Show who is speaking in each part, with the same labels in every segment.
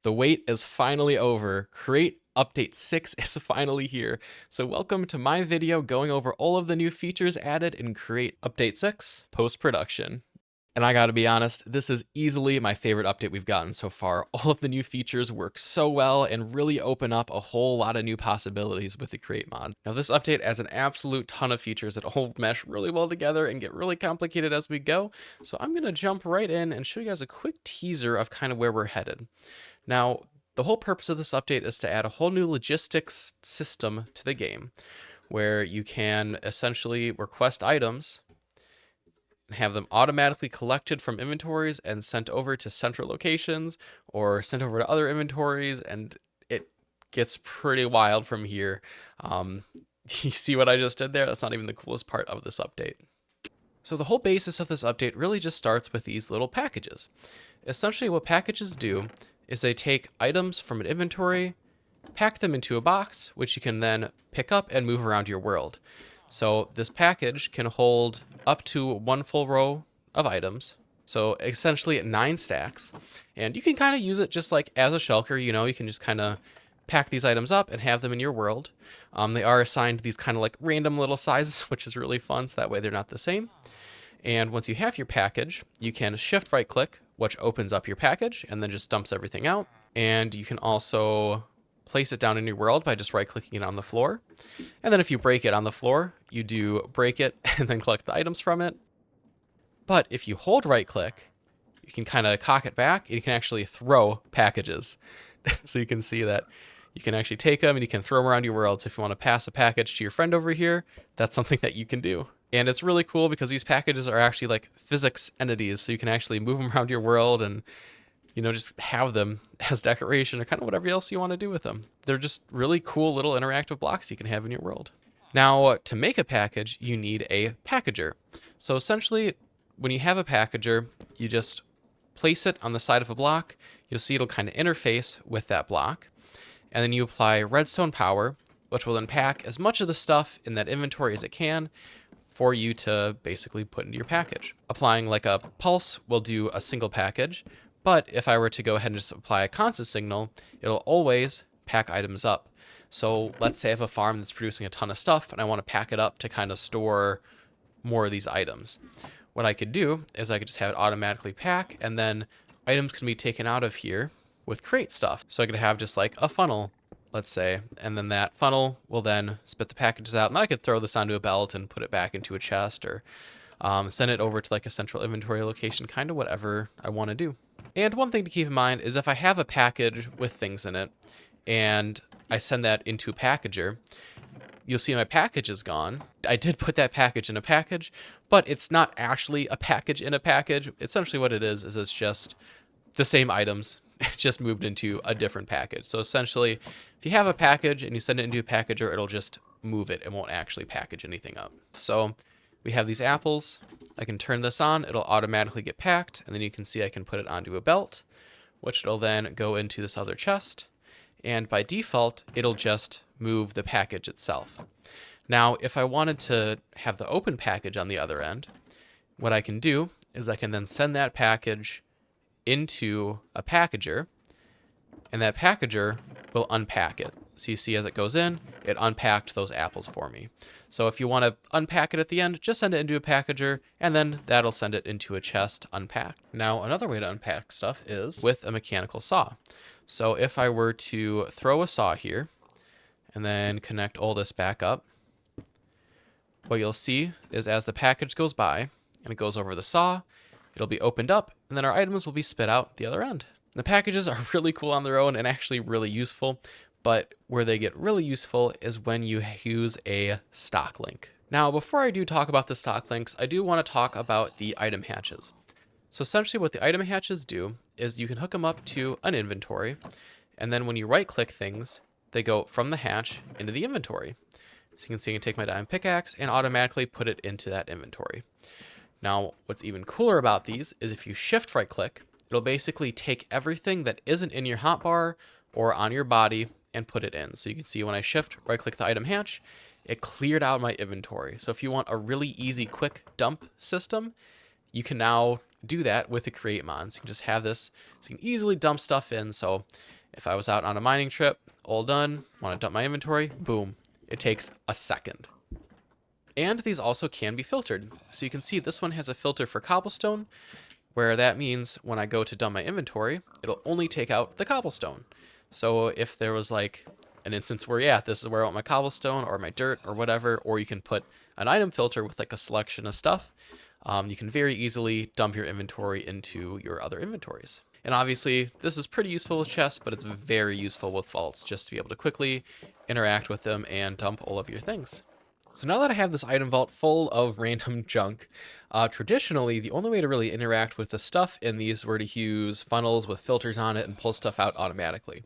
Speaker 1: The wait is finally over. Create Update 6 is finally here. So welcome to my video going over all of the new features added in Create Update 6 post-production. And I gotta be honest, this is easily my favorite update we've gotten so far. All of the new features work so well and really open up a whole lot of new possibilities with the Create mod. Now this update has an absolute ton of features that all mesh really well together and get really complicated as we go. So I'm gonna jump right in and show you guys a quick teaser of kind of where we're headed. Now, the whole purpose of this update is to add a whole new logistics system to the game where you can essentially request items and have them automatically collected from inventories and sent over to central locations or sent over to other inventories, and it gets pretty wild from here. You see what I just did there? That's not even the coolest part of this update. So the whole basis of this update really just starts with these little packages. Essentially what packages do is they take items from an inventory, pack them into a box, which you can then pick up and move around your world. So this package can hold up to one full row of items. So essentially 9 stacks. And you can kind of use it just like as a shulker, you know, you can just kind of pack these items up and have them in your world. They are assigned these kind of like random little sizes, which is really fun, so that way they're not the same. And once you have your package, you can shift right click, which opens up your package and then just dumps everything out. And you can also place it down in your world by just right clicking it on the floor. And then if you break it on the floor, you do break it and then collect the items from it. But if you hold right click, you can kind of cock it back and you can actually throw packages. So you can see that you can actually take them and you can throw them around your world. So if you want to pass a package to your friend over here, that's something that you can do. And it's really cool because these packages are actually like physics entities. So you can actually move them around your world and, you know, just have them as decoration or kind of whatever else you want to do with them. They're just really cool little interactive blocks you can have in your world. Now, to make a package, you need a packager. So essentially, when you have a packager, you just place it on the side of a block. You'll see it'll kind of interface with that block. And then you apply redstone power, which will then pack as much of the stuff in that inventory as it can for you to basically put into your package. Applying like a pulse will do a single package, but if I were to go ahead and just apply a constant signal, it'll always pack items up. So let's say I have a farm that's producing a ton of stuff and I want to pack it up to kind of store more of these items. What I could do is I could just have it automatically pack, and then items can be taken out of here with crate stuff. So I could have just like a funnel, let's say, and then that funnel will then spit the packages out, and then I could throw this onto a belt and put it back into a chest, or send it over to like a central inventory location, kind of whatever I want to do. And one thing to keep in mind is if I have a package with things in it and I send that into a packager, you'll see my package is gone. I did put that package in a package, but it's not actually a package in a package. Essentially what it is it's just the same items. It's just moved into a different package. So essentially, if you have a package and you send it into a packager, it'll just move it. It won't actually package anything up. So we have these apples. I can turn this on. It'll automatically get packed. And then you can see I can put it onto a belt, which it'll then go into this other chest. And by default, it'll just move the package itself. Now, if I wanted to have the open package on the other end, what I can do is I can then send that package into a packager, and that packager will unpack it. So you see as it goes in, it unpacked those apples for me. So if you want to unpack it at the end, just send it into a packager, and then that'll send it into a chest unpacked. Now, another way to unpack stuff is with a mechanical saw. So if I were to throw a saw here, and then connect all this back up, what you'll see is as the package goes by, and it goes over the saw, it'll be opened up, and then our items will be spit out the other end. The packages are really cool on their own and actually really useful, but where they get really useful is when you use a stock link. Now, before I do talk about the stock links, I do want to talk about the item hatches. So essentially what the item hatches do is you can hook them up to an inventory, and then when you right-click things, they go from the hatch into the inventory. So you can see I can take my diamond pickaxe and automatically put it into that inventory. Now, what's even cooler about these is if you shift right click, it'll basically take everything that isn't in your hotbar or on your body and put it in. So you can see when I shift right click the item hatch, it cleared out my inventory. So if you want a really easy, quick dump system, you can now do that with the create mod. So you can just have this, so you can easily dump stuff in. So if I was out on a mining trip, all done, want to dump my inventory, boom, it takes a second. And these also can be filtered. So you can see this one has a filter for cobblestone, where that means when I go to dump my inventory, it'll only take out the cobblestone. So if there was like an instance where, yeah, this is where I want my cobblestone or my dirt or whatever, or you can put an item filter with like a selection of stuff, you can very easily dump your inventory into your other inventories. And obviously, this is pretty useful with chests, but it's very useful with vaults just to be able to quickly interact with them and dump all of your things. So now that I have this item vault full of random junk, traditionally, the only way to really interact with the stuff in these were to use funnels with filters on it and pull stuff out automatically.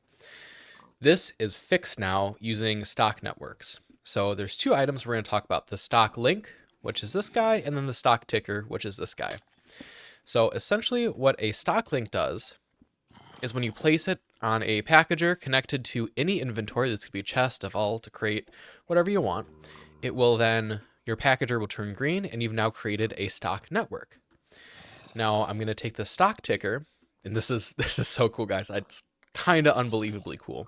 Speaker 1: This is fixed now using stock networks. So there's two items we're going to talk about: the stock link, which is this guy, and then the stock ticker, which is this guy. So essentially what a stock link does is when you place it on a packager connected to any inventory, this could be a chest, a vault, a crate, whatever you want, it will then, your packager will turn green and you've now created a stock network. Now I'm going to take the stock ticker, and this is so cool, guys. It's kind of unbelievably cool.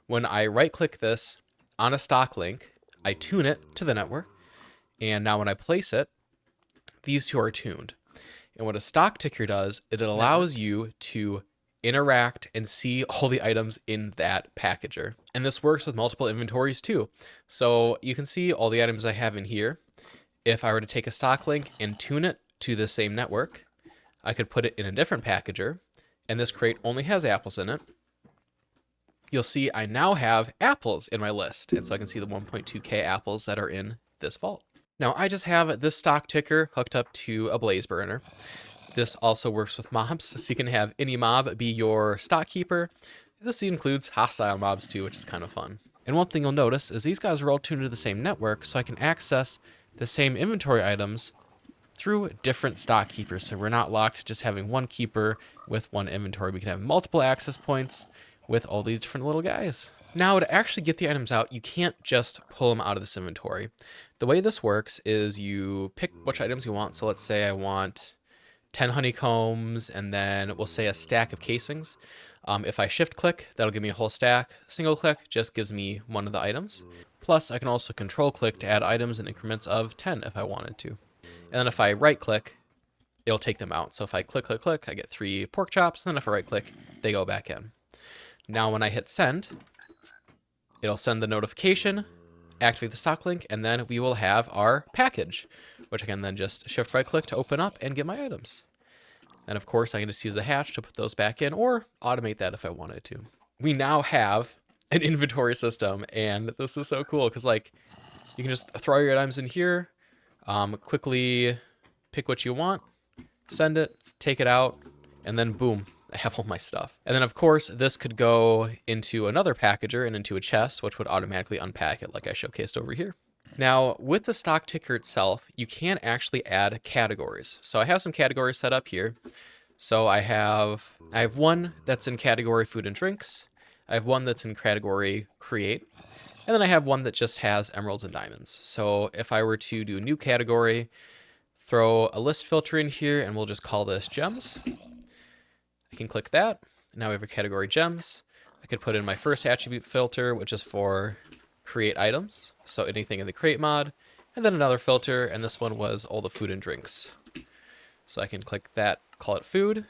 Speaker 1: When I right click this on a stock link, I tune it to the network, and now when I place it, these two are tuned. And what a stock ticker does, it allows you to interact and see all the items in that packager. And this works with multiple inventories too. So you can see all the items I have in here. If I were to take a stock link and tune it to the same network, I could put it in a different packager, and this crate only has apples in it. You'll see I now have apples in my list, and so I can see the 1.2k apples that are in this vault. Now I just have this stock ticker hooked up to a blaze burner. This also works with mobs, so you can have any mob be your stock keeper. This includes hostile mobs too, which is kind of fun. And one thing you'll notice is these guys are all tuned to the same network, so I can access the same inventory items through different stock keepers. So we're not locked to just having one keeper with one inventory. We can have multiple access points with all these different little guys. Now, to actually get the items out, you can't just pull them out of this inventory. The way this works is you pick which items you want. So let's say I want 10 honeycombs, and then we'll say a stack of casings. If I shift click, that'll give me a whole stack. Single click just gives me one of the items. Plus, I can also control click to add items in increments of 10 if I wanted to. And then if I right click, it'll take them out. So if I click, click, click, I get 3 pork chops. And then if I right click, they go back in. Now when I hit send, it'll send the notification, activate the stock link, and then we will have our package, which I can then just shift right click to open up and get my items. And of course I can just use the hatch to put those back in, or automate that if I wanted to. We now have an inventory system, and this is so cool because like you can just throw your items in here, quickly pick what you want, send it, take it out, and then boom, I have all my stuff. And then of course this could go into another packager and into a chest, which would automatically unpack it like I showcased over here. Now with the stock ticker itself, you can actually add categories. So I have some categories set up here. So I have one that's in category food and drinks. I have one that's in category create. And then I have one that just has emeralds and diamonds. So if I were to do a new category, throw a list filter in here, and we'll just call this gems. I can click that. Now we have a category gems. I could put in my first attribute filter, which is for create items. So anything in the create mod, and then another filter. And this one was all the food and drinks. So I can click that, call it food.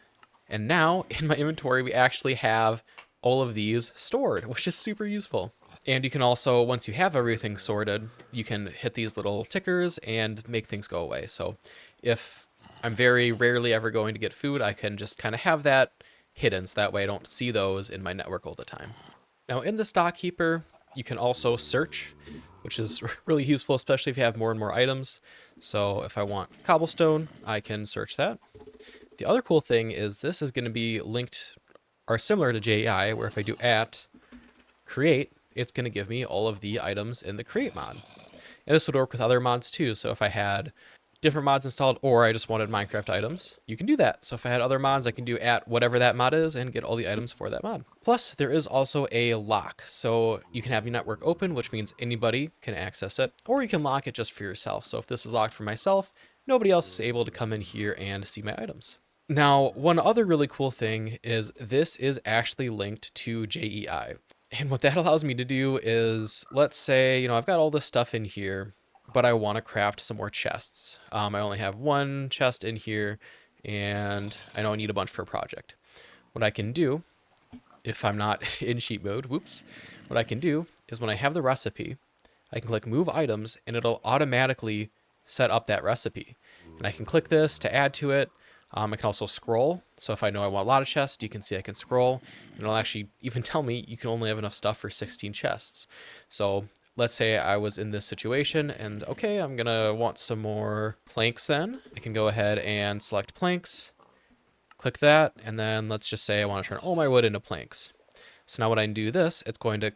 Speaker 1: And now in my inventory, we actually have all of these stored, which is super useful. And you can also, once you have everything sorted, you can hit these little tickers and make things go away. So if I'm very rarely ever going to get food, I can just kind of have that hidden, so that way I don't see those in my network all the time. Now in the stock keeper, you can also search, which is really useful, especially if you have more and more items. So if I want cobblestone, I can search that. The other cool thing is this is going to be linked or similar to JEI, where if I do @create, it's going to give me all of the items in the create mod. And this would work with other mods too. So if I had different mods installed, or I just wanted Minecraft items, you can do that. So if I had other mods, I can do @whatever that mod is and get all the items for that mod. Plus, there is also a lock. So you can have your network open, which means anybody can access it, or you can lock it just for yourself. So if this is locked for myself, nobody else is able to come in here and see my items. Now, one other really cool thing is this is actually linked to JEI. And what that allows me to do is, let's say, I've got all this stuff in here, but I want to craft some more chests. I only have one chest in here, and I know I need a bunch for a project. What I can do, if I'm not in sheet mode, whoops, what I can do is when I have the recipe, I can click move items, and it'll automatically set up that recipe. And I can click this to add to it. I can also scroll. So if I know I want a lot of chests, you can see I can scroll. And it'll actually even tell me you can only have enough stuff for 16 chests. So let's say I was in this situation and okay, I'm going to want some more planks then. I can go ahead and select planks, click that, and then let's just say I want to turn all my wood into planks. So now when I do this, it's going to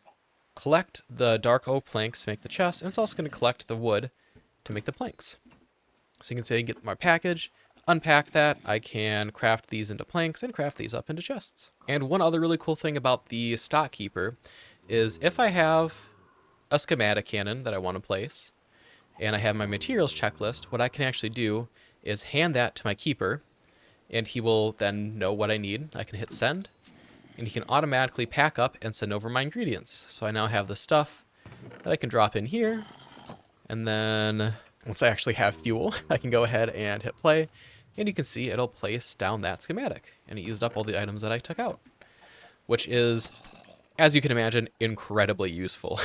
Speaker 1: collect the dark oak planks to make the chest, and it's also going to collect the wood to make the planks. So you can say, get my package, unpack that, I can craft these into planks and craft these up into chests. And one other really cool thing about the stock keeper is if I have a schematic cannon that I want to place, and I have my materials checklist, what I can actually do is hand that to my keeper, and he will then know what I need. I can hit send, and he can automatically pack up and send over my ingredients. So I now have the stuff that I can drop in here, and then once I actually have fuel, I can go ahead and hit play, and you can see it'll place down that schematic, and it used up all the items that I took out, which is, as you can imagine, incredibly useful.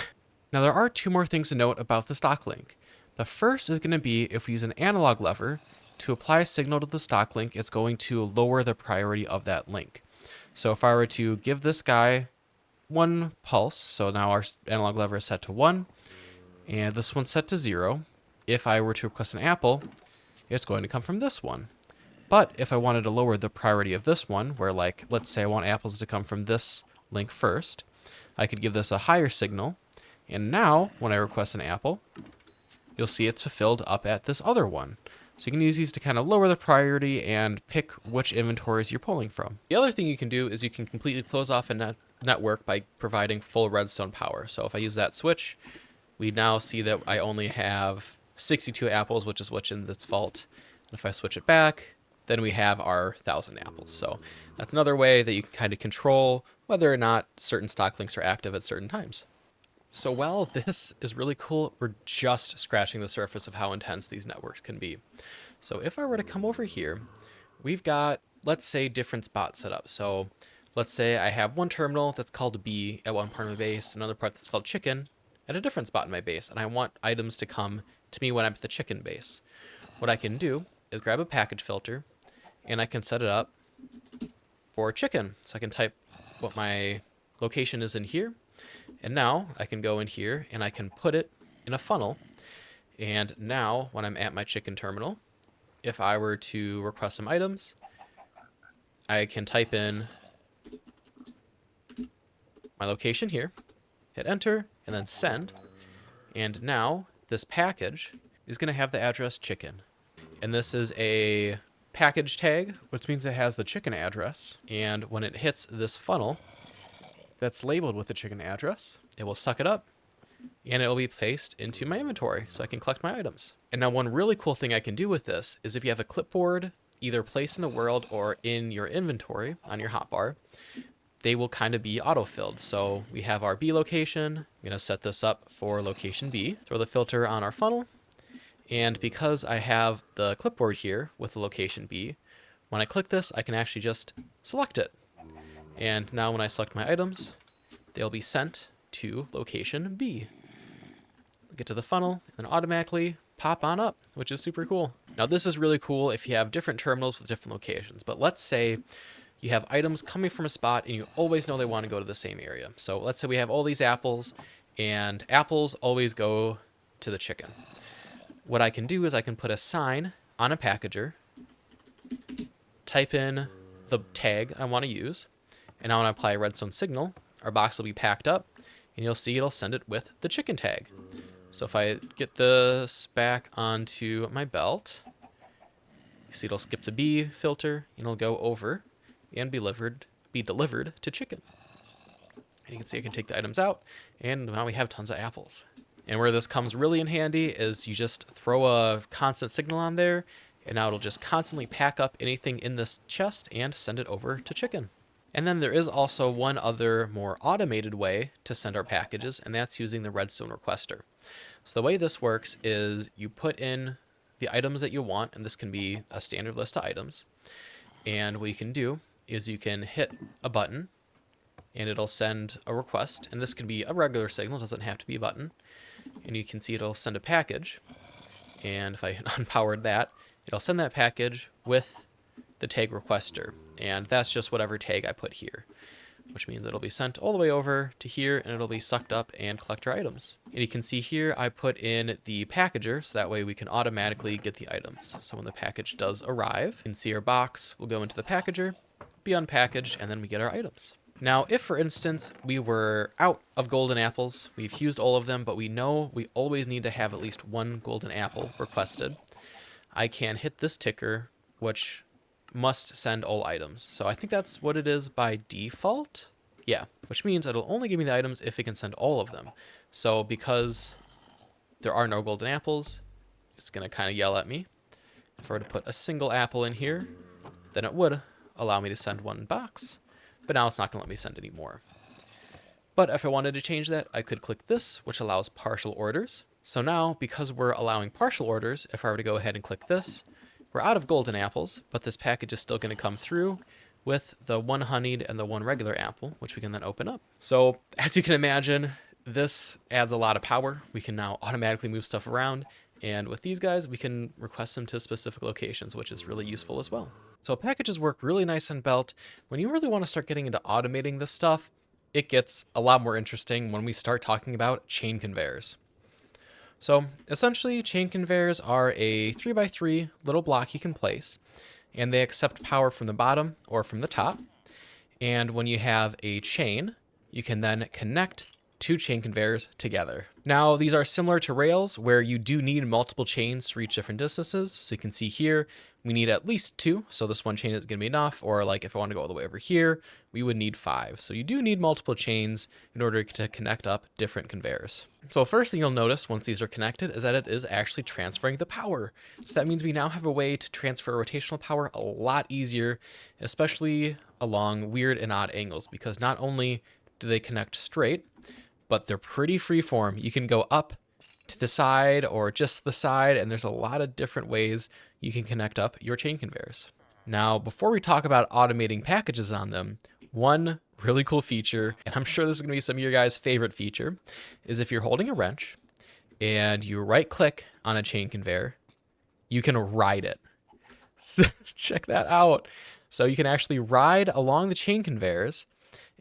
Speaker 1: Now there are two more things to note about the stock link. The first is going to be if we use an analog lever to apply a signal to the stock link, it's going to lower the priority of that link. So if I were to give this guy one pulse, so now our analog lever is set to 1, and this one's set to 0. If I were to request an apple, it's going to come from this one. But if I wanted to lower the priority of this one, where like, let's say I want apples to come from this link first, I could give this a higher signal. And now when I request an apple, you'll see it's fulfilled up at this other one. So you can use these to kind of lower the priority and pick which inventories you're pulling from. The other thing you can do is you can completely close off a network by providing full redstone power. So if I use that switch, we now see that I only have 62 apples, which is what's in this vault. And if I switch it back, then we have our 1,000 apples. So that's another way that you can kind of control whether or not certain stock links are active at certain times. So while this is really cool, we're just scratching the surface of how intense these networks can be. So if I were to come over here, we've got, let's say, different spots set up. So let's say I have one terminal that's called B at one part of my base, another part that's called chicken at a different spot in my base, and I want items to come to me when I'm at the chicken base. What I can do is grab a package filter, and I can set it up for chicken. So I can type what my location is in here, and now I can go in here and I can put it in a funnel. And now when I'm at my chicken terminal, if I were to request some items, I can type in my location here, hit enter, and then send. And now this package is going to have the address chicken. And this is a package tag, which means it has the chicken address. And when it hits this funnel that's labeled with the chicken address, it will suck it up and it will be placed into my inventory so I can collect my items. And now one really cool thing I can do with this is if you have a clipboard either placed in the world or in your inventory on your hotbar, they will kind of be autofilled. So we have our B location. I'm going to set this up for location B, throw the filter on our funnel. And because I have the clipboard here with the location B, when I click this, I can actually just select it. And now when I select my items, they'll be sent to location B. Get to the funnel and then automatically pop on up, which is super cool. Now this is really cool if you have different terminals with different locations, but let's say you have items coming from a spot and you always know they want to go to the same area. So let's say we have all these apples and apples always go to the chicken. What I can do is I can put a sign on a packager, type in the tag I want to use, and now when I apply a redstone signal, our box will be packed up, and you'll see it'll send it with the chicken tag. So if I get this back onto my belt, you see it'll skip the B filter, and it'll go over and be delivered to chicken. And you can see I can take the items out, and now we have tons of apples. And where this comes really in handy is you just throw a constant signal on there, And now it'll just constantly pack up anything in this chest and send it over to Chicken. And then there is also one other more automated way to send our packages, and that's using the redstone requester. So the way this works is you put in the items that you want, and this can be a standard list of items. And what you can do is you can hit a button and it'll send a request. And this can be a regular signal, it doesn't have to be a button. And you can see it'll send a package. And if I unpowered that, it'll send that package with the tag requester. And that's just whatever tag I put here, which means it'll be sent all the way over to here and it'll be sucked up and collect our items. And you can see here I put in the packager so that way we can automatically get the items. So when the package does arrive, you can see our box will go into the packager, be unpackaged, and then we get our items. Now, if for instance we were out of golden apples, we've used all of them, but we know we always need to have at least one golden apple requested, I can hit this ticker, which must send all items. So I think that's what it is by default. Yeah, which means it'll only give me the items if it can send all of them. So because there are no golden apples, it's going to kind of yell at me. If I were to put a single apple in here, then it would allow me to send one box. But now it's not going to let me send any more. But if I wanted to change that, I could click this, which allows partial orders. So now, because we're allowing partial orders, if I were to go ahead and click this, we're out of golden apples, but this package is still going to come through with the one honeyed and the one regular apple, which we can then open up. So as you can imagine, this adds a lot of power. We can now automatically move stuff around. And with these guys, we can request them to specific locations, which is really useful as well. So packages work really nice and built. When you really want to start getting into automating this stuff, it gets a lot more interesting when we start talking about chain conveyors. So essentially, chain conveyors are a 3x3 little block you can place, and they accept power from the bottom or from the top. And when you have a chain, you can then connect two chain conveyors together. Now, these are similar to rails where you do need multiple chains to reach different distances. So you can see here, we need at least two. So this one chain is going to be enough. Or like if I want to go all the way over here, we would need 5. So you do need multiple chains in order to connect up different conveyors. So the first thing you'll notice once these are connected is that it is actually transferring the power. So that means we now have a way to transfer rotational power a lot easier, especially along weird and odd angles, because not only do they connect straight, but they're pretty freeform. You can go up to the side or just the side, and there's a lot of different ways you can connect up your chain conveyors. Now, before we talk about automating packages on them, one really cool feature, and I'm sure this is gonna be some of your guys' favorite feature, is if you're holding a wrench and you right click on a chain conveyor, you can ride it. So check that out. So you can actually ride along the chain conveyors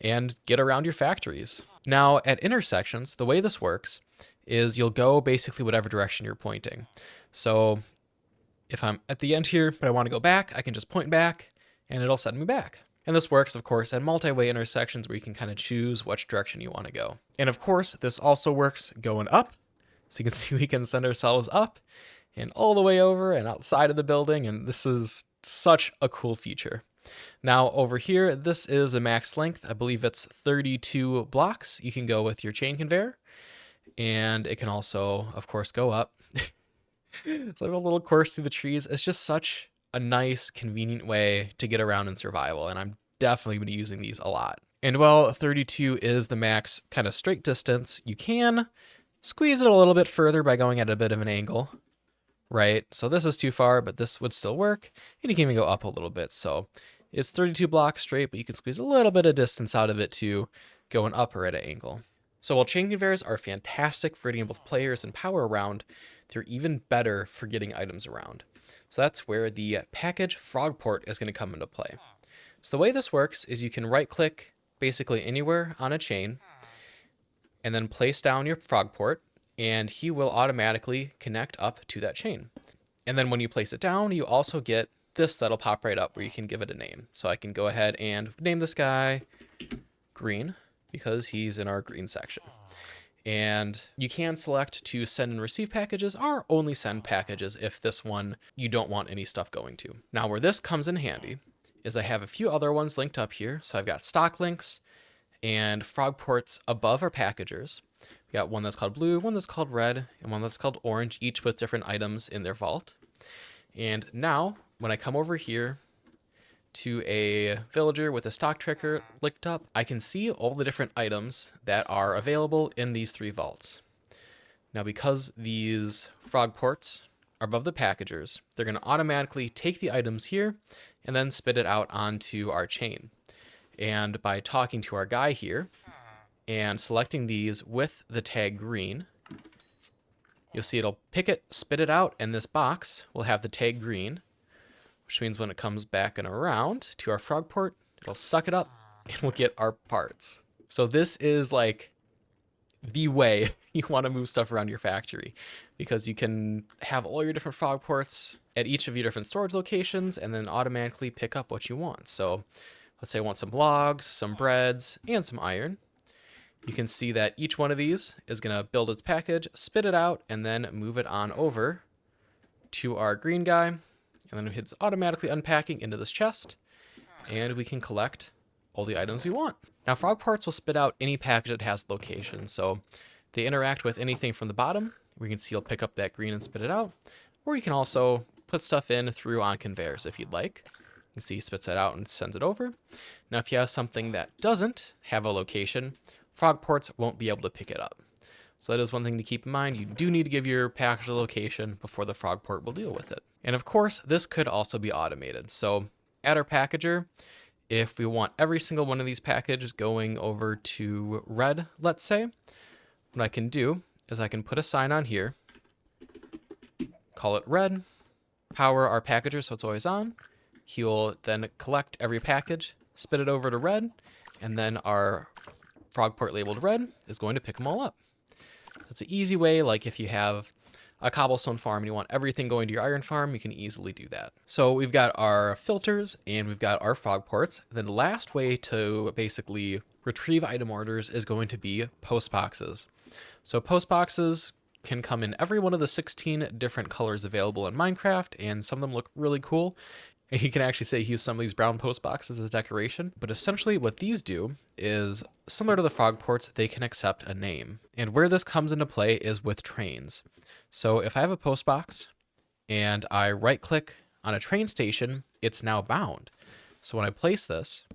Speaker 1: and get around your factories. Now, at intersections, the way this works is you'll go basically whatever direction you're pointing. So if I'm at the end here, but I want to go back, I can just point back and it'll send me back. And this works, of course, at multi-way intersections where you can kind of choose which direction you want to go. And of course, this also works going up. So you can see we can send ourselves up and all the way over and outside of the building. And this is such a cool feature. Now over here, this is a max length. I believe it's 32 blocks. You can go with your chain conveyor, and it can also, of course, go up. It's like a little course through the trees. It's just such a nice, convenient way to get around in survival, and I'm definitely going to be using these a lot. And while 32 is the max kind of straight distance, you can squeeze it a little bit further by going at a bit of an angle, right? So this is too far, but this would still work, and you can even go up a little bit. So it's 32 blocks straight, but you can squeeze a little bit of distance out of it too, going up or at an angle. So while chain conveyors are fantastic for getting both players and power around, they're even better for getting items around. So that's where the package frog port is going to come into play. So the way this works is you can right click basically anywhere on a chain and then place down your frog port, and he will automatically connect up to that chain. And then when you place it down, you also get this that'll pop right up where you can give it a name. So I can go ahead and name this guy Green because he's in our green section. And you can select to send and receive packages or only send packages if this one you don't want any stuff going to. Now where this comes in handy is I have a few other ones linked up here. So I've got stock links and frog ports above our packagers. We got one that's called blue, one that's called red, and one that's called orange, each with different items in their vault. And now when I come over here to a villager with a stock tracker linked up, I can see all the different items that are available in these 3 vaults. Now, because these frog ports are above the packagers, they're going to automatically take the items here and then spit it out onto our chain. And by talking to our guy here and selecting these with the tag green, you'll see it'll pick it, spit it out, and this box will have the tag green, which means when it comes back and around to our frog port, it'll suck it up and we'll get our parts. So this is like the way you want to move stuff around your factory, because you can have all your different frog ports at each of your different storage locations and then automatically pick up what you want. So let's say I want some logs, some breads, and some iron. You can see that each one of these is going to build its package, spit it out, and then move it on over to our green guy. And then it's automatically unpacking into this chest, and we can collect all the items we want. Now, frog parts will spit out any package that has location, so they interact with anything from the bottom. We can see you'll pick up that green and spit it out, or you can also put stuff in through on conveyors if you'd like. You can see he spits that out and sends it over. Now, if you have something that doesn't have a location, frog ports won't be able to pick it up. So that is one thing to keep in mind. You do need to give your package a location before the frog port will deal with it. And of course, this could also be automated. So at our packager, if we want every single one of these packages going over to red, let's say, what I can do is I can put a sign on here, call it red, power our packager so it's always on. He'll then collect every package, spit it over to red, and then our frog port labeled red is going to pick them all up. It's an easy way, like if you have a cobblestone farm and you want everything going to your iron farm, you can easily do that. So we've got our filters and we've got our frog ports. Then the last way to basically retrieve item orders is going to be post boxes. So post boxes can come in every one of the 16 different colors available in Minecraft, and some of them look really cool. And you can actually say use some of these brown post boxes as decoration. But essentially what these do is, similar to the frog ports, they can accept a name. And where this comes into play is with trains. So if I have a post box and I right click on a train station, it's now bound. So when I place this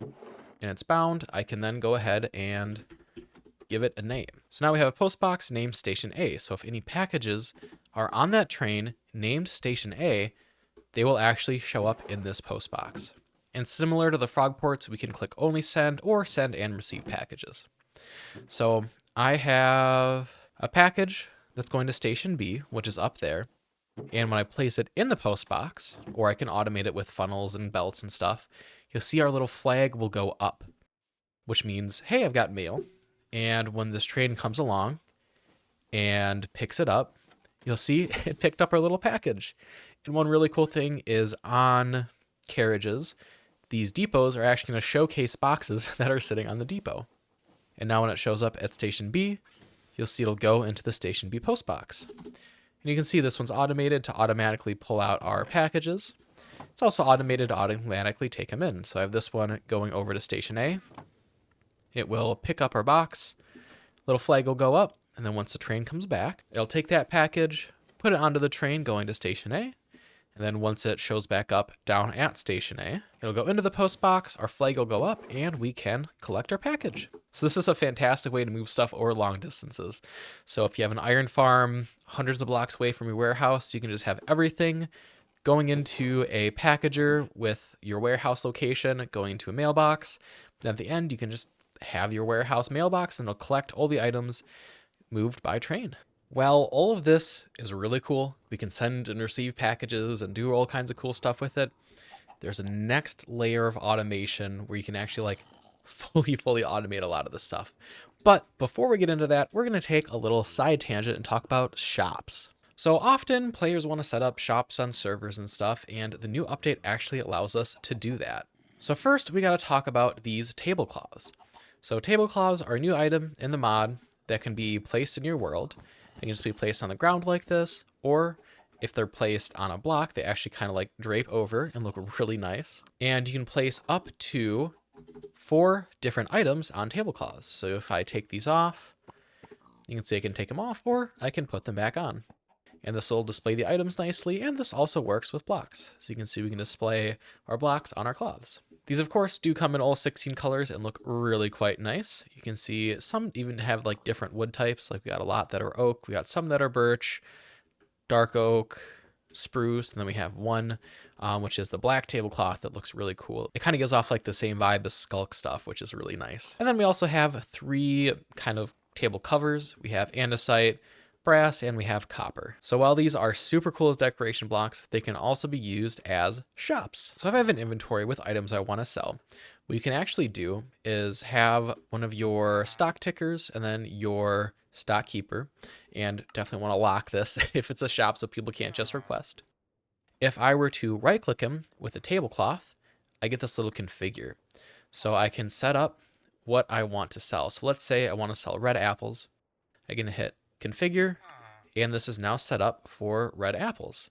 Speaker 1: and it's bound, I can then go ahead and give it a name. So now we have a post box named Station A. So if any packages are on that train named Station A, they will actually show up in this post box. And similar to the frog ports, we can click only send or send and receive packages. So I have a package that's going to Station B, which is up there. And when I place it in the post box, or I can automate it with funnels and belts and stuff, you'll see our little flag will go up, which means, hey, I've got mail. And when this train comes along and picks it up, you'll see it picked up our little package. And one really cool thing is on carriages, these depots are actually going to showcase boxes that are sitting on the depot. And now when it shows up at Station B, you'll see it'll go into the Station B post box. And you can see this one's automated to automatically pull out our packages. It's also automated to automatically take them in. So I have this one going over to Station A. It will pick up our box, little flag will go up, and then once the train comes back, it'll take that package, put it onto the train going to Station A. And then once it shows back up down at Station A, it'll go into the post box, our flag will go up, and we can collect our package. So this is a fantastic way to move stuff over long distances. So if you have an iron farm hundreds of blocks away from your warehouse, you can just have everything going into a packager with your warehouse location, going into a mailbox. Then at the end, you can just have your warehouse mailbox and it'll collect all the items moved by train. Well, all of this is really cool. We can send and receive packages and do all kinds of cool stuff with it. There's a next layer of automation where you can actually like fully automate a lot of this stuff. But before we get into that, we're going to take a little side tangent and talk about shops. So often players want to set up shops on servers and stuff, and the new update actually allows us to do that. So first we got to talk about these tablecloths. So tablecloths are a new item in the mod that can be placed in your world. They can just be placed on the ground like this, or if they're placed on a block, they actually kind of like drape over and look really nice. And you can place up to 4 different items on tablecloths. So if I take these off, you can see I can take them off, or I can put them back on. And this will display the items nicely, and this also works with blocks. So you can see we can display our blocks on our cloths. These, of course, do come in all 16 colors and look really quite nice. You can see some even have like different wood types. Like we got a lot that are oak, we got some that are birch, dark oak, spruce, and then we have one which is the black tablecloth that looks really cool. It kind of gives off like the same vibe as Skulk stuff, which is really nice. And then we also have 3 kind of table covers. We have andesite, brass, and we have copper. So while these are super cool as decoration blocks, they can also be used as shops. So if I have an inventory with items I want to sell, what you can actually do is have one of your stock tickers and then your stock keeper, and definitely want to lock this if it's a shop so people can't just request. If I were to right click him with a tablecloth, I get this little configure. So I can set up what I want to sell. So let's say I want to sell red apples. I can hit configure, and this is now set up for red apples.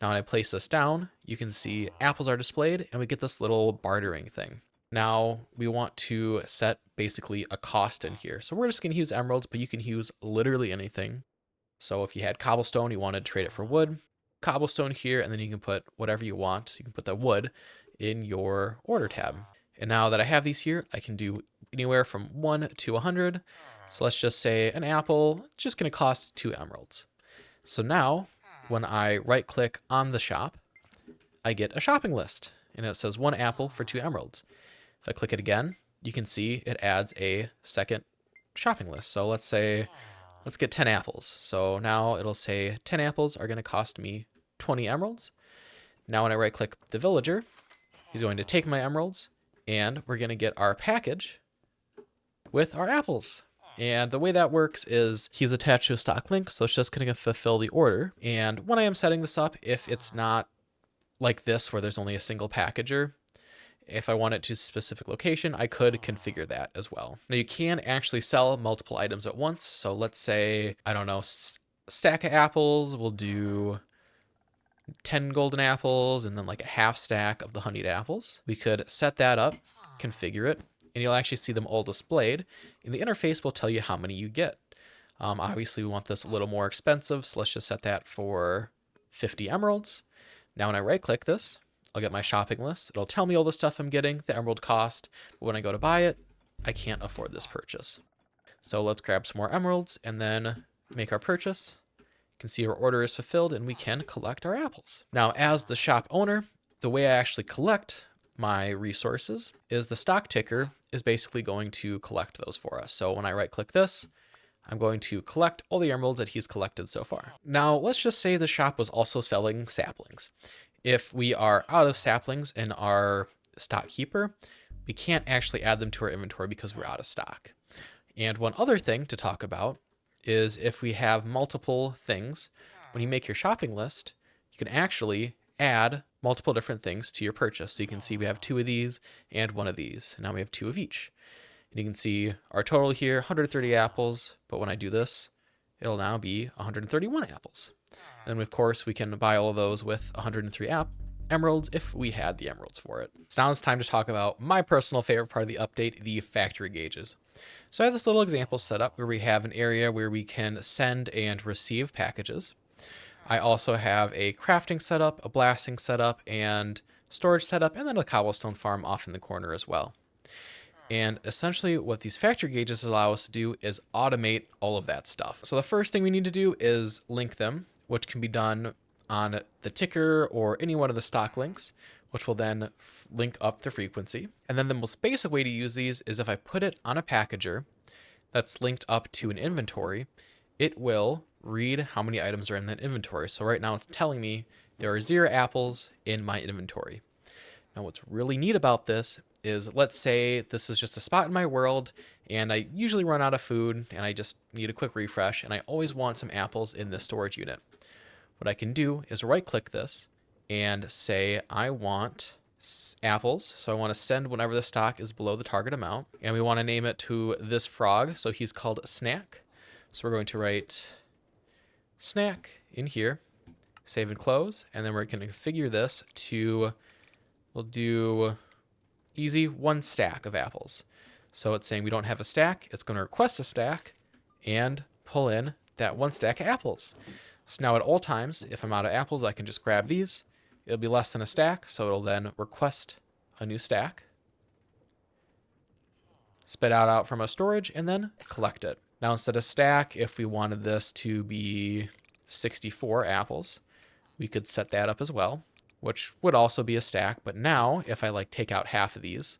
Speaker 1: Now when I place this down, you can see apples are displayed and we get this little bartering thing. Now we want to set basically a cost in here. So we're just going to use emeralds, but you can use literally anything. So if you had cobblestone, you wanted to trade it for wood, cobblestone here, and then you can put whatever you want. You can put the wood in your order tab. And now that I have these here, I can do anywhere from 1 to 100. So let's just say an apple, it's just going to cost 2 emeralds. So now when I right click on the shop, I get a shopping list and it says 1 apple for 2 emeralds. If I click it again, you can see it adds a second shopping list. So let's say, let's get 10 apples. So now it'll say 10 apples are going to cost me 20 emeralds. Now when I right click the villager, he's going to take my emeralds and we're going to get our package with our apples. And the way that works is he's attached to a stock link, so it's just going to fulfill the order. And when I am setting this up, if it's not like this where there's only a single packager, if I want it to a specific location, I could configure that as well. Now you can actually sell multiple items at once. So let's say, I don't know, stack of apples, we'll do 10 golden apples and then like a half stack of the honeyed apples. We could set that up, configure it, and you'll actually see them all displayed. And the interface will tell you how many you get. Obviously we want this a little more expensive, so let's just set that for 50 emeralds. Now when I right click this, I'll get my shopping list. It'll tell me all the stuff I'm getting, the emerald cost, but when I go to buy it, I can't afford this purchase. So let's grab some more emeralds and then make our purchase. You can see our order is fulfilled and we can collect our apples. Now as the shop owner, the way I actually collect my resources is the stock ticker is basically going to collect those for us. So when I right click this, I'm going to collect all the emeralds that he's collected so far. Now let's just say the shop was also selling saplings. If we are out of saplings in our stock keeper, we can't actually add them to our inventory because we're out of stock. And one other thing to talk about is if we have multiple things, when you make your shopping list, you can actually add multiple different things to your purchase. So you can see we have 2 of these and 1 of these. And now we have 2 of each. And you can see our total here, 130 apples. But when I do this, it'll now be 131 apples. And of course, we can buy all of those with 103 emeralds if we had the emeralds for it. So now it's time to talk about my personal favorite part of the update, the factory gauges. So I have this little example set up where we have an area where we can send and receive packages. I also have a crafting setup, a blasting setup, and storage setup, and then a cobblestone farm off in the corner as well. And essentially what these factory gauges allow us to do is automate all of that stuff. So the first thing we need to do is link them, which can be done on the ticker or any one of the stock links, which will then link up the frequency. And then the most basic way to use these is if I put it on a packager that's linked up to an inventory, it will read how many items are in that inventory. So right now it's telling me there are 0 apples in my inventory. Now what's really neat about this is, let's say this is just a spot in my world and I usually run out of food and I just need a quick refresh and I always want some apples in this storage unit. What I can do is right click this and say I want apples. So I want to send whenever the stock is below the target amount, and we want to name it to this frog. So he's called Snack. So we're going to write Snack in here, save and close, and then we're going to configure this to, we'll do easy 1 stack of apples. So it's saying we don't have a stack. It's going to request a stack and pull in that 1 stack of apples. So now at all times, if I'm out of apples, I can just grab these. It'll be less than a stack, so it'll then request a new stack, spit out from our storage, and then collect it. Now instead of stack, if we wanted this to be 64 apples, we could set that up as well, which would also be a stack. But now if I like take out half of these,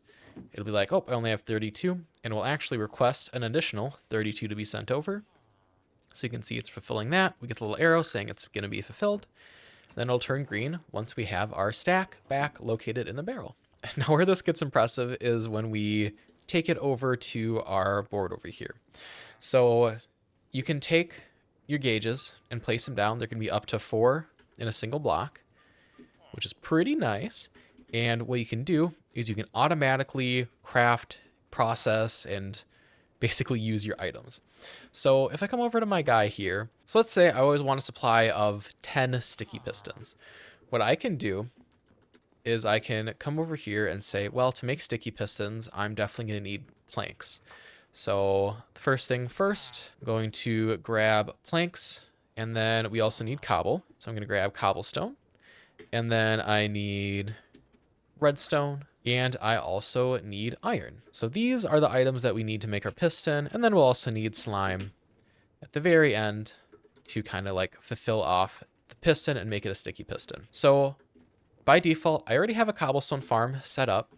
Speaker 1: it'll be like, oh, I only have 32, and we'll actually request an additional 32 to be sent over. So you can see it's fulfilling that. We get the little arrow saying it's going to be fulfilled. Then it'll turn green once we have our stack back located in the barrel. Now where this gets impressive is when we take it over to our board over here. So you can take your gauges and place them down. There can be up to 4 in a single block, which is pretty nice. And what you can do is you can automatically craft, process, and basically use your items. So if I come over to my guy here, so let's say I always want a supply of 10 sticky pistons. What I can do is I can come over here and say, well, to make sticky pistons, I'm definitely going to need planks. So first thing first, I'm going to grab planks, and then we also need cobble. So I'm going to grab cobblestone, and then I need redstone, and I also need iron. So these are the items that we need to make our piston, and then we'll also need slime at the very end to kind of like fulfill off the piston and make it a sticky piston. So by default, I already have a cobblestone farm set up,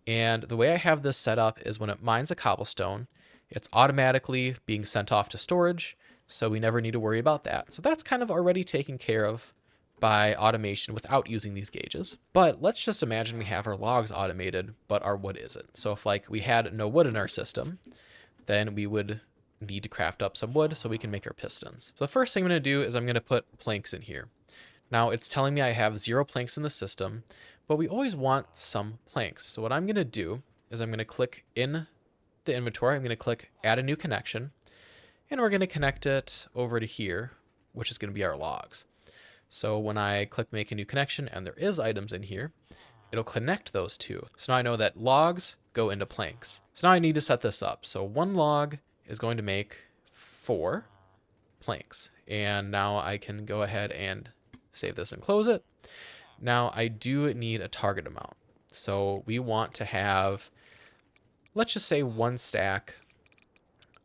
Speaker 1: and the way I have this set up is when it mines a cobblestone, it's automatically being sent off to storage, so we never need to worry about that. So that's kind of already taken care of by automation without using these gauges. But let's just imagine we have our logs automated, but our wood isn't. So if like we had no wood in our system, then we would need to craft up some wood so we can make our pistons. So the first thing I'm going to do is I'm going to put planks in here. Now it's telling me I have 0 planks in the system, but we always want some planks. So what I'm going to do is I'm going to click in the inventory. I'm going to click add a new connection, and we're going to connect it over to here, which is going to be our logs. So when I click make a new connection and there is items in here, it'll connect those two. So now I know that logs go into planks. So now I need to set this up. So 1 log is going to make 4 planks. And now I can go ahead and save this and close it. Now I do need a target amount. So we want to have, let's just say 1 stack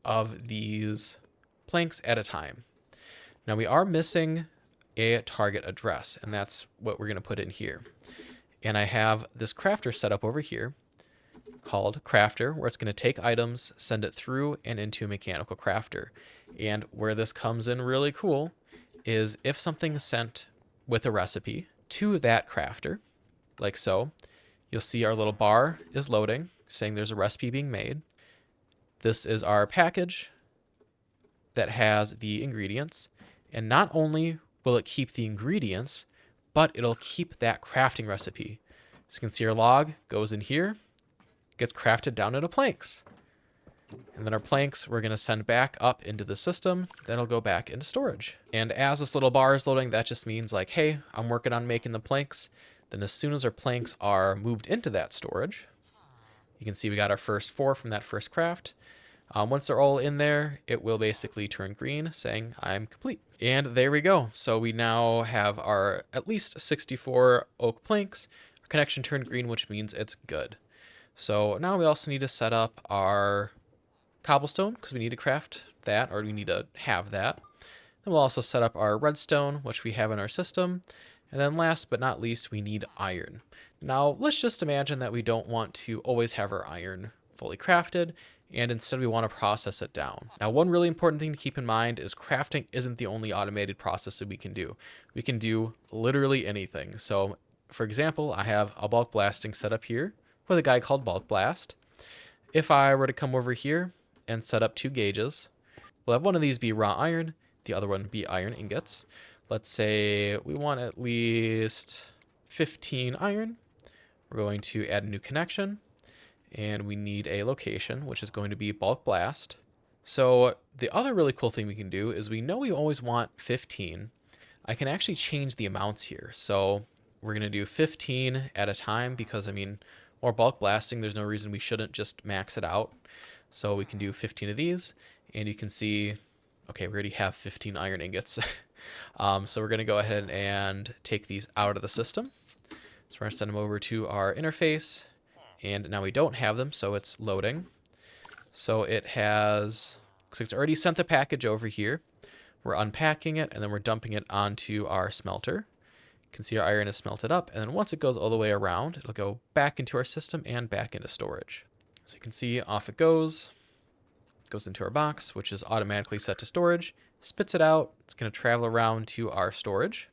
Speaker 1: of these planks at a time. Now we are missing a target address, and that's what we're going to put in here. And I have this crafter set up over here called crafter, where it's going to take items, send it through and into a mechanical crafter. And where this comes in really cool is if something is sent with a recipe to that crafter, like so, you'll see our little bar is loading, saying there's a recipe being made. This is our package that has the ingredients, and not only will it keep the ingredients, but it'll keep that crafting recipe. So you can see our log goes in here, gets crafted down into planks. And then our planks we're going to send back up into the system, then it'll go back into storage. And as this little bar is loading, that just means like, hey, I'm working on making the planks. Then as soon as our planks are moved into that storage, you can see we got our first 4 from that first craft. Once they're all in there, it will basically turn green saying I'm complete. And there we go. So we now have our at least 64 oak planks. Our connection turned green, which means it's good. So now we also need to set up our cobblestone because we need to craft that, or we need to have that. Then we'll also set up our redstone, which we have in our system. And then last but not least, we need iron. Now let's just imagine that we don't want to always have our iron fully crafted, and instead we want to process it down. Now, one really important thing to keep in mind is crafting isn't the only automated process that we can do. We can do literally anything. So for example, I have a bulk blasting set up here with a guy called Bulk Blast. If I were to come over here and set up 2 gauges, we'll have one of these be raw iron, the other one be iron ingots. Let's say we want at least 15 iron. We're going to add a new connection, and we need a location, which is going to be Bulk Blast. So the other really cool thing we can do is we know we always want 15. I can actually change the amounts here. So we're going to do 15 at a time because, I mean, or bulk blasting, there's no reason we shouldn't just max it out. So we can do 15 of these, and you can see, okay, we already have 15 iron ingots. So we're going to go ahead and take these out of the system. So we're going to send them over to our interface. And now we don't have them, so it's loading. So it has, looks like it's already sent the package over here. We're unpacking it, and then we're dumping it onto our smelter. You can see our iron is smelted up, and then once it goes all the way around, it'll go back into our system and back into storage. So you can see off it goes. It goes into our box, which is automatically set to storage. Spits it out. It's going to travel around to our storage.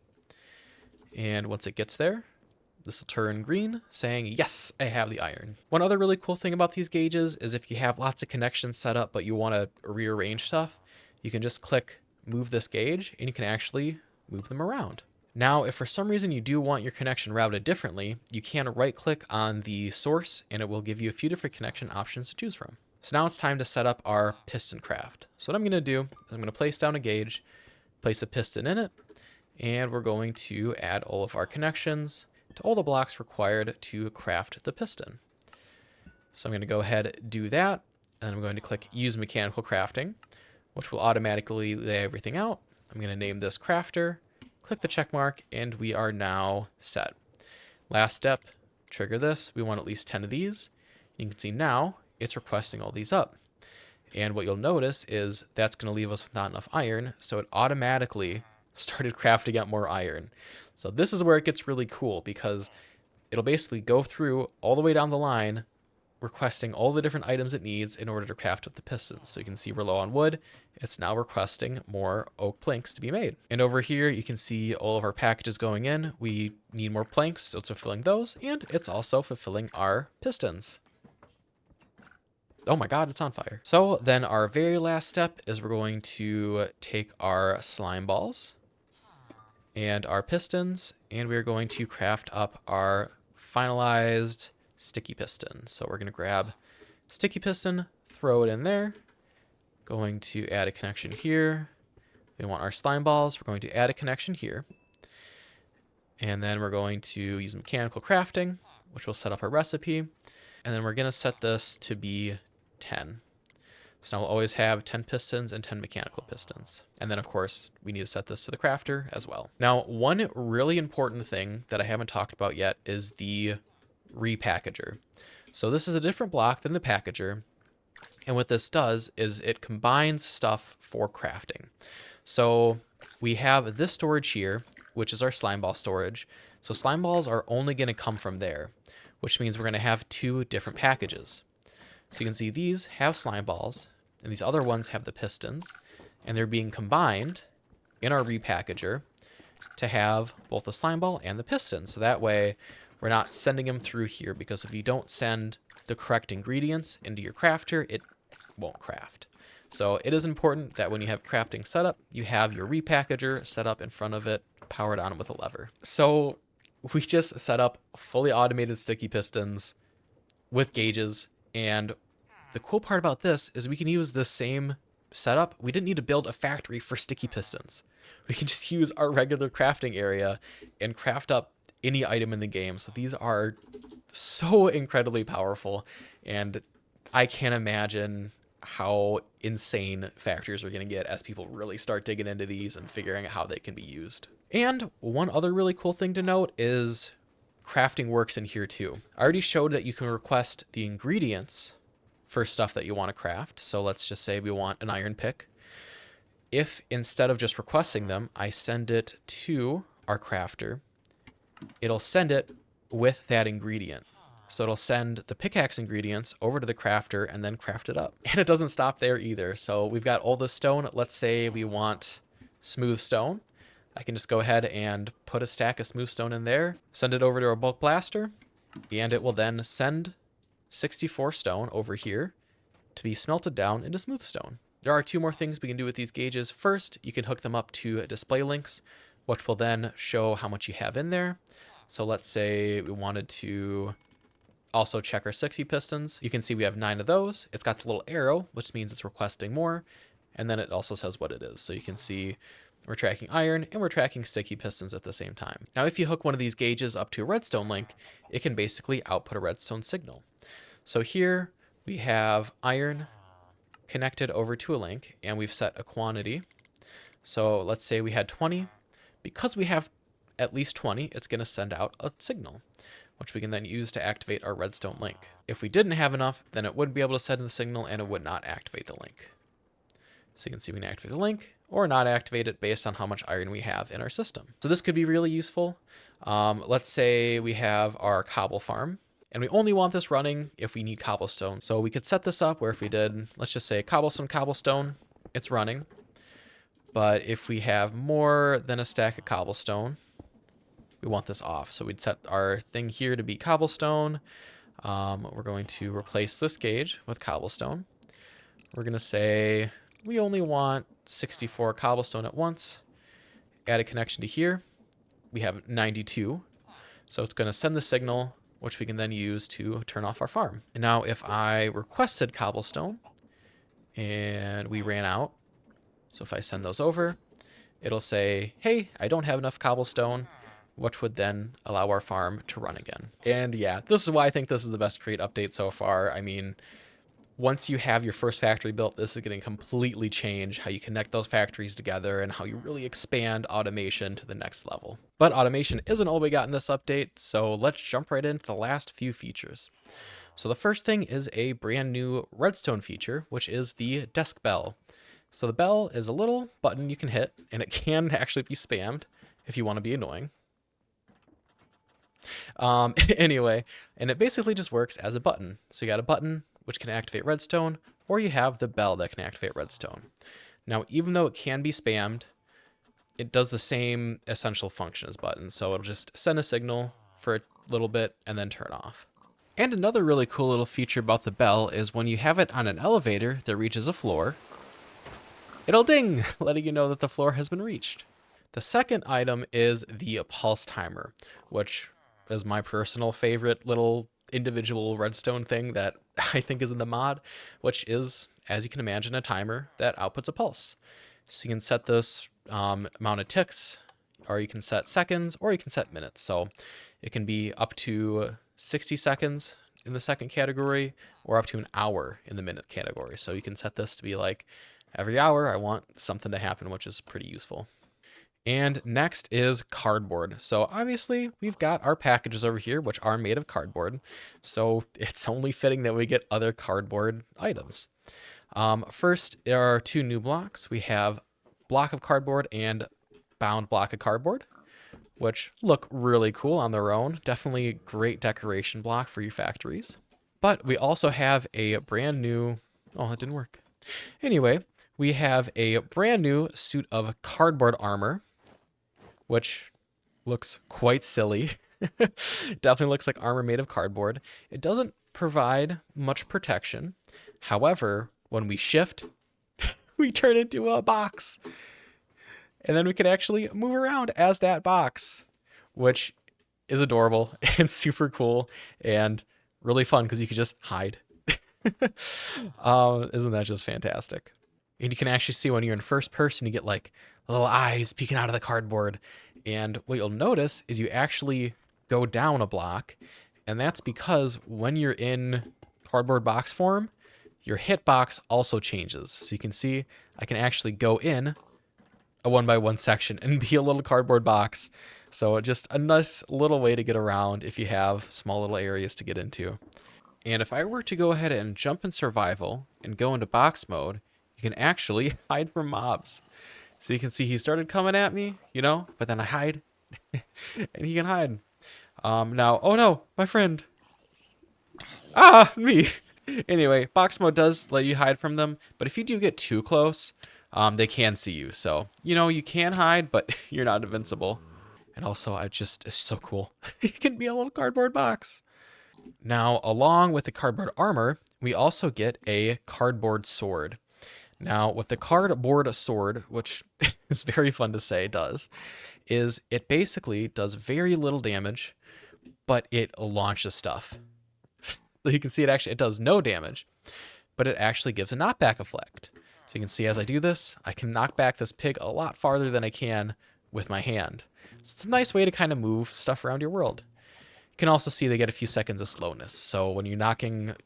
Speaker 1: And once it gets there, this will turn green, saying, yes, I have the iron. One other really cool thing about these gauges is if you have lots of connections set up, but you want to rearrange stuff, you can just click move this gauge, and you can actually move them around. Now, if for some reason you do want your connection routed differently, you can right-click on the source, and it will give you a few different connection options to choose from. So now it's time to set up our piston craft. So what I'm going to do is I'm going to place down a gauge, place a piston in it, and we're going to add all of our connections to all the blocks required to craft the piston. So I'm going to go ahead and do that, and I'm going to click Use Mechanical Crafting, which will automatically lay everything out. I'm going to name this Crafter, click the check mark, and we are now set. Last step, trigger this. We want at least 10 of these. You can see now it's requesting all these up. And what you'll notice is that's going to leave us with not enough iron, so it automatically started crafting out more iron. So this is where it gets really cool, because it'll basically go through all the way down the line, requesting all the different items it needs in order to craft up the pistons. So you can see we're low on wood. It's now requesting more oak planks to be made. And over here, you can see all of our packages going in. We need more planks, so it's fulfilling those, and it's also fulfilling our pistons. Oh my God, it's on fire. So then our very last step is we're going to take our slime balls and our pistons, and we're going to craft up our finalized sticky piston. So we're going to grab sticky piston, throw it in there, going to add a connection here. We want our slime balls. We're going to add a connection here. And then we're going to use mechanical crafting, which will set up our recipe. And then we're going to set this to be 10. So now we'll always have 10 pistons and 10 mechanical pistons. And then, of course, we need to set this to the crafter as well. Now, one really important thing that I haven't talked about yet is the repackager. So this is a different block than the packager. And what this does is it combines stuff for crafting. So we have this storage here, which is our slime ball storage. So slime balls are only going to come from there, which means we're going to have two different packages. So you can see these have slime balls, and these other ones have the pistons, and they're being combined in our repackager to have both the slime ball and the piston. So that way we're not sending them through here, because if you don't send the correct ingredients into your crafter, it won't craft. So it is important that when you have crafting set up, you have your repackager set up in front of it, powered on with a lever. So we just set up fully automated sticky pistons with gauges. And the cool part about this is we can use the same setup. We didn't need to build a factory for sticky pistons. We can just use our regular crafting area and craft up any item in the game. So these are so incredibly powerful, and I can't imagine how insane factories are going to get as people really start digging into these and figuring out how they can be used. And one other really cool thing to note is crafting works in here too. I already showed that you can request the ingredients for stuff that you want to craft. So let's just say we want an iron pick. If instead of just requesting them, I send it to our crafter, it'll send it with that ingredient. So it'll send the pickaxe ingredients over to the crafter and then craft it up. And it doesn't stop there either. So we've got all the stone. Let's say we want smooth stone. I can just go ahead and put a stack of smooth stone in there, send it over to our bulk blaster, and it will then send 64 stone over here to be smelted down into smooth stone. There are two more things we can do with these gauges. First, you can hook them up to display links, which will then show how much you have in there. So let's say we wanted to also check our 60 pistons. You can see we have 9 of those. It's got the little arrow, which means it's requesting more. And then it also says what it is. So you can see we're tracking iron and we're tracking sticky pistons at the same time. Now, if you hook one of these gauges up to a redstone link, it can basically output a redstone signal. So here we have iron connected over to a link, and we've set a quantity. So let's say we had 20. Because we have at least 20, it's going to send out a signal, which we can then use to activate our redstone link. If we didn't have enough, then it wouldn't be able to send the signal and it would not activate the link. So you can see we can activate the link or not activate it based on how much iron we have in our system. So this could be really useful. Let's say we have our cobble farm and we only want this running if we need cobblestone. So we could set this up where if we did, let's just say cobblestone, it's running. But if we have more than a stack of cobblestone, we want this off. So we'd set our thing here to be cobblestone. We're going to replace this gauge with cobblestone. We're going to say we only want 64 cobblestone at once. Add a connection to here. We have 92. So it's going to send the signal, which we can then use to turn off our farm. And now if I requested cobblestone and we ran out, so if I send those over, it'll say, hey, I don't have enough cobblestone, which would then allow our farm to run again. And yeah, this is why I think this is the best Create update so far. I mean, once you have your first factory built, this is going to completely change how you connect those factories together and how you really expand automation to the next level. But automation isn't all we got in this update, so let's jump right into the last few features. So the first thing is a brand new redstone feature, which is the desk bell. So the bell is a little button you can hit, and it can actually be spammed if you want to be annoying. Anyway, and it basically just works as a button. So you got a button which can activate redstone, or you have the bell that can activate redstone. Now, even though it can be spammed, it does the same essential function as buttons. So it'll just send a signal for a little bit and then turn off. And another really cool little feature about the bell is when you have it on an elevator that reaches a floor, it'll ding, letting you know that the floor has been reached. The second item is the pulse timer, which is my personal favorite little individual redstone thing that I think is in the mod, which is, as you can imagine, a timer that outputs a pulse. So you can set this amount of ticks, or you can set seconds, or you can set minutes. So it can be up to 60 seconds in the second category, or up to an hour in the minute category. So you can set this to be like, every hour I want something to happen, which is pretty useful. And next is cardboard. So obviously we've got our packages over here, which are made of cardboard. So it's only fitting that we get other cardboard items. First, there are two new blocks. We have block of cardboard and bound block of cardboard, which look really cool on their own. Definitely a great decoration block for your factories. But we also have a brand new, oh, it didn't work. Anyway, we have a brand new suit of cardboard armor, which looks quite silly. Definitely looks like armor made of cardboard. It doesn't provide much protection. However, when we shift, we turn into a box. And then we can actually move around as that box, which is adorable and super cool and really fun because you can just hide. Isn't that just fantastic? And you can actually see when you're in first person, you get like little eyes peeking out of the cardboard. And what you'll notice is you actually go down a block. And that's because when you're in cardboard box form, your hitbox also changes. So you can see I can actually go in a 1x1 section and be a little cardboard box. So just a nice little way to get around if you have small little areas to get into. And if I were to go ahead and jump in survival and go into box mode, you can actually hide from mobs. So you can see he started coming at me, you know, but then I hide and he can hide. Now, oh no, my friend. Ah, me. Anyway, box mode does let you hide from them, but if you do get too close, they can see you. So, you know, you can hide, but you're not invincible. And also, it's so cool. You can be a little cardboard box. Now, along with the cardboard armor, we also get a cardboard sword. Now, what the cardboard sword, which is very fun to say, is it basically does very little damage, but it launches stuff. So you can see it does no damage, but it actually gives a knockback effect. So you can see as I do this, I can knock back this pig a lot farther than I can with my hand. So it's a nice way to kind of move stuff around your world. You can also see they get a few seconds of slowness. So when you're knocking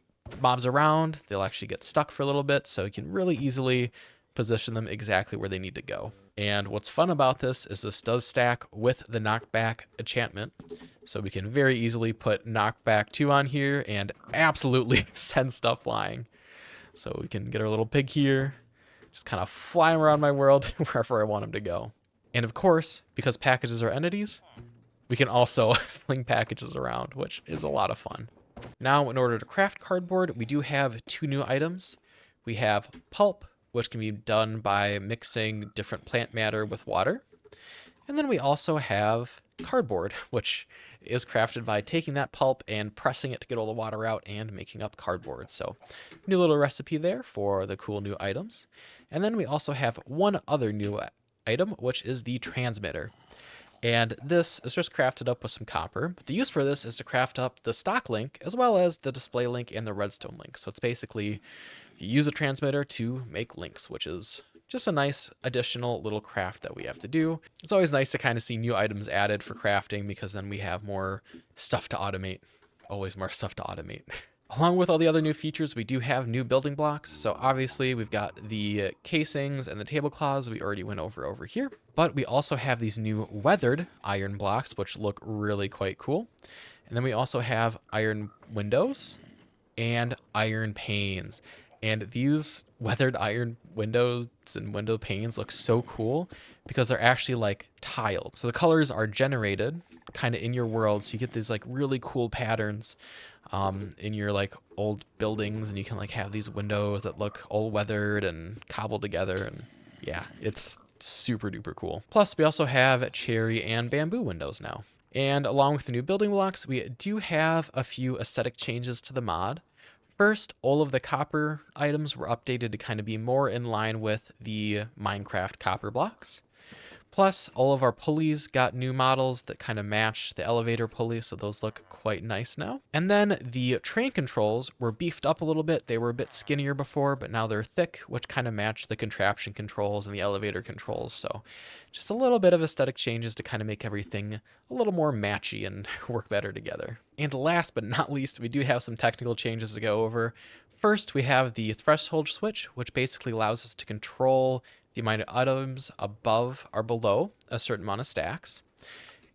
Speaker 1: mobs around, they'll actually get stuck for a little bit. So you can really easily position them exactly where they need to go. And what's fun about this is this does stack with the knockback enchantment. So we can very easily put knockback 2 on here and absolutely send stuff flying. So we can get our little pig here, just kind of fly him around my world wherever I want him to go. And of course, because packages are entities, we can also fling packages around, which is a lot of fun. Now, in order to craft cardboard, we do have 2 new items. We have pulp, which can be done by mixing different plant matter with water. And then we also have cardboard, which is crafted by taking that pulp and pressing it to get all the water out and making up cardboard. So, new little recipe there for the cool new items. And then we also have one other new item, which is the transmitter. And this is just crafted up with some copper. But the use for this is to craft up the stock link as well as the display link and the redstone link. So it's basically you use a transmitter to make links, which is just a nice additional little craft that we have to do. It's always nice to kind of see new items added for crafting because then we have more stuff to automate. Always more stuff to automate. Along with all the other new features, we do have new building blocks. So obviously we've got the casings and the tablecloths we already went over here. But we also have these new weathered iron blocks, which look really quite cool. And then we also have iron windows and iron panes. And these weathered iron windows and window panes look so cool because they're actually like tiled. So the colors are generated kind of in your world. So you get these like really cool patterns in your like old buildings, and you can like have these windows that look all weathered and cobbled together. And yeah, it's super duper cool. Plus we also have cherry and bamboo windows now. And along with the new building blocks, we do have a few aesthetic changes to the mod. First, all of the copper items were updated to kind of be more in line with the Minecraft copper blocks. Plus, all of our pulleys got new models that kind of match the elevator pulley, so those look quite nice now. And then the train controls were beefed up a little bit. They were a bit skinnier before, but now they're thick, which kind of match the contraption controls and the elevator controls. So just a little bit of aesthetic changes to kind of make everything a little more matchy and work better together. And last but not least, we do have some technical changes to go over. First, we have the threshold switch, which basically allows us to control the amount of items above or below a certain amount of stacks.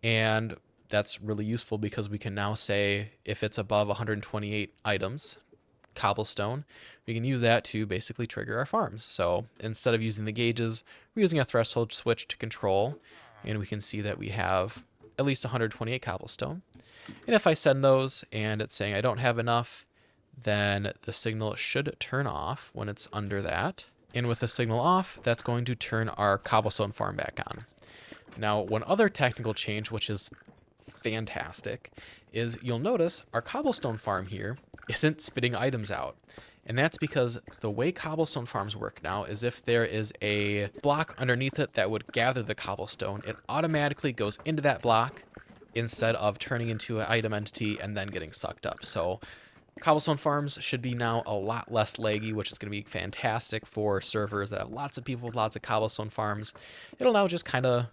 Speaker 1: And that's really useful because we can now say if it's above 128 items, cobblestone, we can use that to basically trigger our farms. So instead of using the gauges, we're using a threshold switch to control, and we can see that we have at least 128 cobblestone. And if I send those and it's saying I don't have enough, then the signal should turn off when it's under that. And with the signal off, that's going to turn our cobblestone farm back on. Now, one other technical change, which is fantastic, is you'll notice our cobblestone farm here isn't spitting items out. And that's because the way cobblestone farms work now is if there is a block underneath it that would gather the cobblestone, it automatically goes into that block instead of turning into an item entity and then getting sucked up. So cobblestone farms should be now a lot less laggy, which is going to be fantastic for servers that have lots of people with lots of cobblestone farms. It'll now just kind of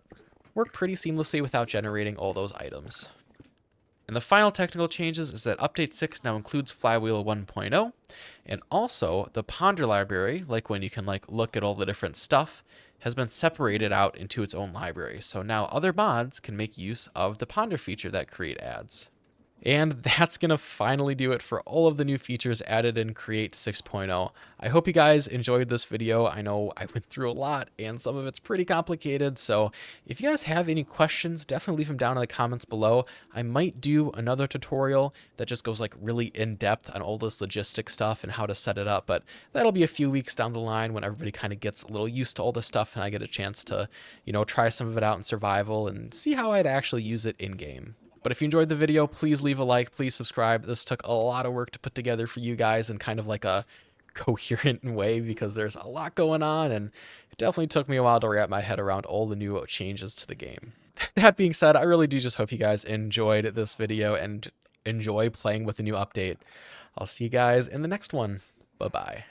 Speaker 1: work pretty seamlessly without generating all those items. And the final technical changes is that Update 6 now includes Flywheel 1.0, and also the Ponder library, like when you can like look at all the different stuff, has been separated out into its own library. So now other mods can make use of the Ponder feature that Create adds. And that's going to finally do it for all of the new features added in Create 6.0. I hope you guys enjoyed this video. I know I went through a lot and some of it's pretty complicated. So if you guys have any questions, definitely leave them down in the comments below. I might do another tutorial that just goes like really in depth on all this logistic stuff and how to set it up. But that'll be a few weeks down the line when everybody kind of gets a little used to all this stuff and I get a chance to, try some of it out in survival and see how I'd actually use it in game. But if you enjoyed the video, please leave a like, please subscribe. This took a lot of work to put together for you guys in kind of like a coherent way because there's a lot going on and it definitely took me a while to wrap my head around all the new changes to the game. That being said, I really do just hope you guys enjoyed this video and enjoy playing with the new update. I'll see you guys in the next one. Bye-bye.